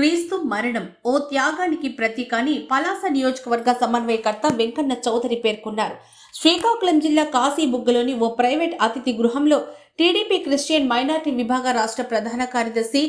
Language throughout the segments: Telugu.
క్రీస్తు మరణం ఓ త్యాగానికి ప్రతీక అని పలాస నియోజకవర్గ సమన్వయకర్త వెంకన్న చౌదరి పేర్కొన్నారు. శ్రీకాకుళం జిల్లా కాశీబుగ్గలోని ఓ ప్రైవేట్ అతిథి గృహంలో టీడీపీ క్రిస్టియన్ మైనార్టీ విభాగ రాష్ట్ర ప్రధాన కార్యదర్శి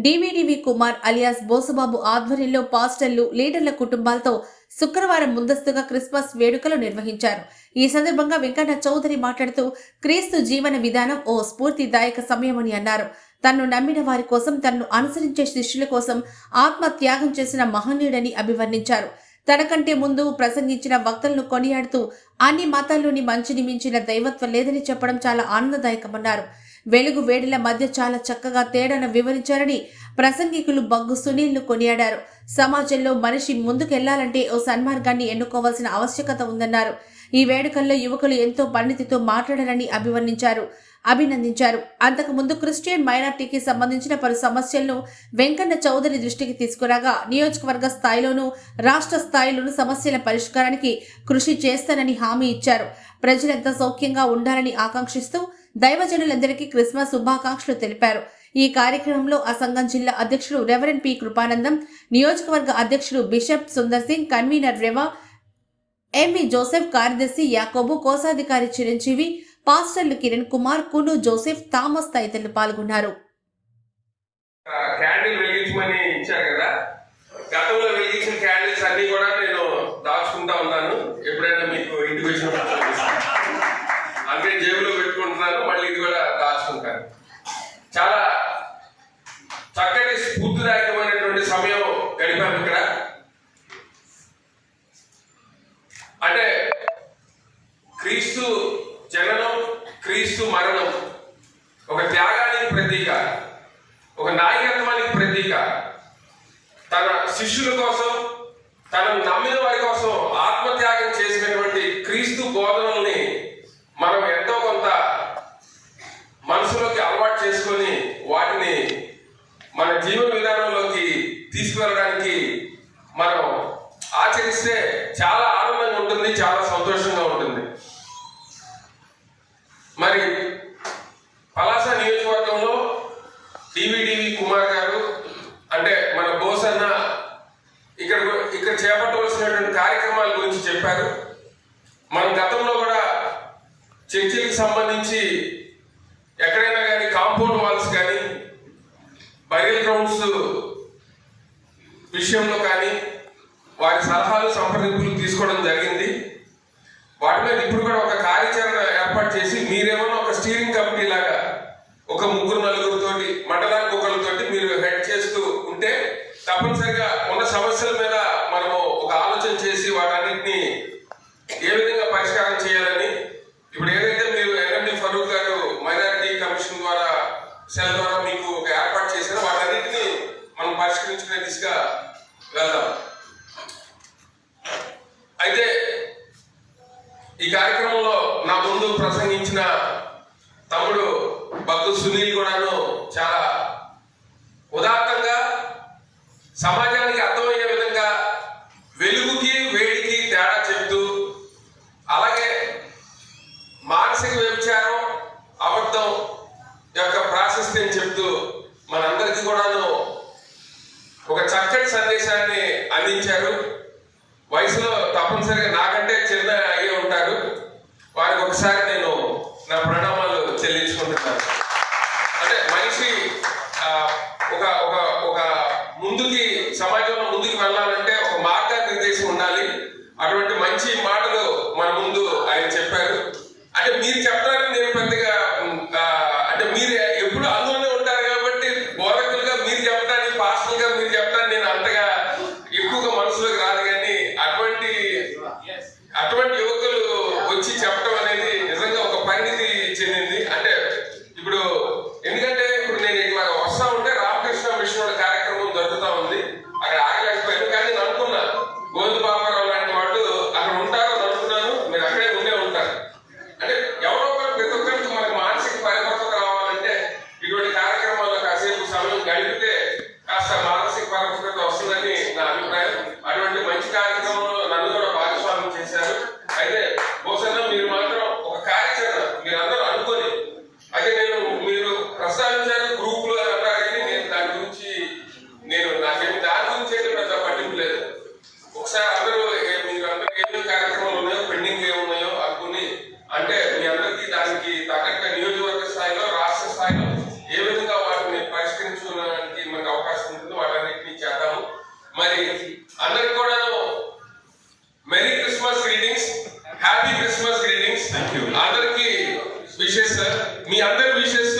డివిడివి కుమార్ అలియాస్ బోసుబాబు ఆధ్వర్యంలో పాస్టర్లు, లీడర్ల కుటుంబాలతో శుక్రవారం ముందస్తుగా క్రిస్మస్ వేడుకలు నిర్వహించారు. ఈ సందర్భంగా వెంకన్న చౌదరి మాట్లాడుతూ క్రీస్తు జీవన విధానం ఓ స్ఫూర్తిదాయక సమయమని అన్నారు. తన్ను నమ్మిన వారి కోసం, తన్ను అనుసరించే శిష్యుల కోసం ఆత్మ త్యాగం చేసిన మహనీయుడని అభివర్ణించారు. తనకంటే ముందు ప్రసంగించిన వక్తలను కొనియాడుతూ అన్ని మతాల్లోని మంచిని మించిన దైవత్వం లేదని చెప్పడం చాలా ఆనందదాయకమన్నారు. వెలుగు వేడిల మధ్య చాలా చక్కగా తేడాను వివరించారని ప్రసంగికులు బగ్గు సునీల్ను కొనియాడారు. సమాజంలో మనిషి ముందుకెళ్లాలంటే ఓ సన్మార్గాన్ని ఎన్నుకోవాల్సిన ఆవశ్యకత ఉందన్నారు. ఈ వేడుకల్లో యువకులు ఎంతో పరిణితితో మాట్లాడారని అభినందించారు. అంతకుముందు క్రిస్టియన్ మైనార్టీకి సంబంధించిన పలు సమస్యలను వెంకన్న చౌదరి దృష్టికి తీసుకురాగా నియోజకవర్గ స్థాయిలోనూ రాష్ట్ర స్థాయిలోనూ సమస్యల పరిష్కారానికి కృషి చేస్తానని హామీ ఇచ్చారు. ప్రజలంతా సౌఖ్యంగా ఉండాలని ఆకాంక్షిస్తూ దైవజనులందరికీ క్రిస్మస్ శుభాకాంక్షలు తెలిపారు. ఈ కార్యక్రమంలో ఆ సంఘం జిల్లా అధ్యక్షుడు రెవరెండ్ పి కృపానందం, నియోజకవర్గ అధ్యక్షుడు బిషప్ సుందర్ సింగ్, కన్వీనర్ రెవా, ఎంవి జోసెఫ్, కార్యదర్శి యాకోబు, కోశాధికారి చిరంజీవి, పాస్టర్లు కిరణ్ కుమార్, కును జోసెఫ్, థామస్ తదితరులు పాల్గొన్నారు. క్యాండిల్ వెలిగించమని ఇచ్చారు కదా, గతంలో వెలిగించిన క్యాండిల్స్ అన్ని కూడా నేను దాచుకుంటా ఉన్నాను. ఎప్పుడైనా మీకు ఇంటికి వచ్చినప్పుడు అంటే జేబులో పెట్టుకుంటున్నాను, మళ్ళీ ఇది కూడా దాచుకుంటాను. చాలా చక్కటి స్ఫూర్తిదాయకమైనటువంటి సమయం గడిపాము ఇక్కడ. అంటే క్రీస్తు జననం, క్రీస్తు మరణం ఒక త్యాగానికి ప్రతీక, ఒక నాయకత్వానికి ప్రతీక. తన శిష్యుల కోసం, తనను నమ్మిన వారి కోసం ఆత్మత్యాగం చేసినటువంటి క్రీస్తు బోధనల్ని మనం ఎంతో కొంత మనసులోకి అలవాటు చేసుకొని వాటిని మన జీవన విధానంలోకి తీసుకువెళ్ళడానికి మనం ఆచరిస్తే చాలా ఆనందంగా ఉంటుంది, చాలా సంతోషంగా ఉంటుంది. మరి పలాస నియోజకవర్గంలో డివిడివి కుమార్ గారు అంటే మన బోసన్న ఇక్కడ చేపట్టవలసినటువంటి కార్యక్రమాల గురించి చెప్పారు. మన గతంలో కూడా చర్చిలకు సంబంధించి ఎక్కడైనా కానీ కాంపౌండ్ వాల్స్ కానీ బైరల్ గ్రౌండ్స్ విషయంలో కానీ వారి సలహాలు, సంప్రదింపులు తీసుకోవడం జరిగింది. వాటి మీద ఇప్పుడు కూడా ఒక కార్యాచరణ ఏర్పాటు చేసి మీరేమన్నా ఒక స్టీరింగ్ కమిటీ లాగా ఒక 3-4 మండలానికి ఒకరితోటి మీరు హెడ్ చేస్తూ ఉంటే తప్పనిసరిగా ఉన్న సమస్యల మీద మనము ఒక ఆలోచన చేసి వాటన్నిటిని ఏ విధంగా పరిష్కారం చేయాలని, ఇప్పుడు ఏదైతే మీరు ఎన్ఎండి ఫరూక్ గారు మైనారిటీ కమిషన్ ద్వారా సెల్ ద్వారా మీకు ఒక ఏర్పాటు చేశారో వాటన్నిటిని మనం పరిష్కరించుకునే దిశగా వెళ్దాం. అయితే ఈ కార్యక్రమంలో నా ముందు ప్రసంగించిన తమ్ముడు బగ్గు సునీల్ కూడాను చాలా ఉదాత్తంగా సమాజానికి అర్థమయ్యే విధంగా వెలుగుకి వేడికి తేడా చెప్తూ, అలాగే మానసిక వ్యభిచారం, అబద్ధం యొక్క ప్రాశస్త్యం చెప్తూ మనందరికీ కూడాను ఒక చక్కటి సందేశాన్ని అందించారు. వయసులో తప్పనిసరిగా నాకంటే చిన్న అయ్యే ఉంటారు. వారికి ఒకసారి నేను నా ప్రణామాలు చెల్లించుకుంటున్నాను. అంటే మనిషి ఒక ఒక ఒక ముందుకి సమాజంలో ముందుకు వెళ్ళాలంటే ఒక మార్గనిర్దేశం ఉండాలి. అటువంటి మంచి మాటలు మన ముందు ఆయన చెప్పారు. అంటే మీరు చెప్పడానికి నేను పెద్దగా అంటే మీరు ఎప్పుడు అందులోనే ఉంటారు కాబట్టి బోధకులుగా మీరు చెప్పడానికి, పాస్టర్గా మీరు చెప్పడానికి నేను అంతగా ఎక్కువగా మనసులోకి రాదు. కానీ అటువంటి యువకులు వచ్చి చెప్పడం అనేది నిజంగా ఒక పరిణితి చెందింది. అంటే ఇప్పుడు ఎందుకంటే ఇప్పుడు నేను ఇట్లా వస్తా ఉంటే రామకృష్ణ మిషన్ కార్యక్రమం జరుగుతూ ఉంది, అక్కడ ఆగలేకపోయాను. కానీ నేను అనుకున్నా గోవింద బాబారావు లాంటి వాళ్ళు అక్కడ ఉంటారు అనుకున్నాను. మీరు అక్కడే ఉండే ఉంటారు. అంటే ఎవరో ఒకరు ప్రతి ఒక్కరికి మనకు మానసిక పరిపక్వత రావాలంటే ఇటువంటి కార్యక్రమాల్లో కాసేపు సమయం గడిపితే కాస్త మానసిక పరిపక్వత వస్తుందని నా అభిప్రాయం. అటువంటి మంచి కార్యక్రమంలో నన్ను కూడా భాగస్వామ్యం చేశారు. అయితే బహుశా మీరు మాత్రం ఒక కార్యాచరణ మీరు అందరూ అనుకొని, అయితే మీరు ప్రస్తావించారు గ్రూపులు అని అన్నారు. కానీ నేను దాని గురించి నాకేమి సార్. మీ అందరి విషెస్